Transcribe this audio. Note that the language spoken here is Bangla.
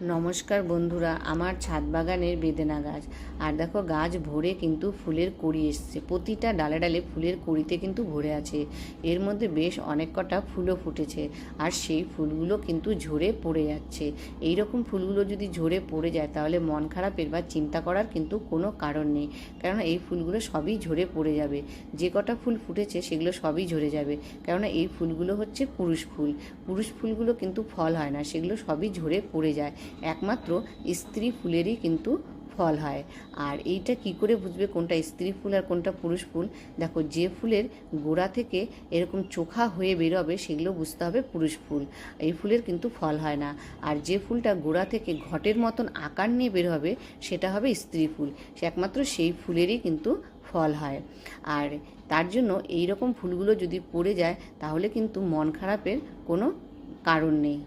নমস্কার বন্ধুরা, আমার ছাদ বাগানের বেদেনা গাছ। আর দেখো, গাছ ভরে কিন্তু ফুলের কড়ি এসছে। প্রতিটা ডালে ডালে ফুলের কড়িতে কিন্তু ভরে আছে। এর মধ্যে বেশ অনেক কটা ফুলও ফুটেছে, আর সেই ফুলগুলো কিন্তু ঝরে পড়ে যাচ্ছে। এই রকম ফুলগুলো যদি ঝরে পড়ে যায় তাহলে মন খারাপের বা চিন্তা করার কিন্তু কোনো কারণ নেই, কেননা এই ফুলগুলো সবই ঝরে পড়ে যাবে। যে কটা ফুল ফুটেছে সেগুলো সবই ঝরে যাবে, কেননা এই ফুলগুলো হচ্ছে পুরুষ ফুল। পুরুষ ফুলগুলো কিন্তু ফল হয় না, সেগুলো সবই ঝরে পড়ে যায়। একমাত্র স্ত্রী ফুলেরই কিন্তু ফল হয়। আর এইটা কি করে বুঝবে কোনটা স্ত্রী ফুল আর কোনটা পুরুষ ফুল? দেখো, যে ফুলের গোড়া থেকে এরকম চোখা হয়ে বেরোবে সেগুলো বুঝতে হবে পুরুষ ফুল। এই ফুলের কিন্তু ফল হয় না। আর যে ফুলটা গোড়া থেকে ঘটের মতন আকার নিয়ে বের হবে সেটা হবে স্ত্রী ফুল। সে একমাত্র সেই ফুলেরই কিন্তু ফল হয়। আর তার জন্য এই রকম ফুলগুলো যদি পড়ে যায় তাহলে কিন্তু মন খারাপের কোনো কারণ নেই।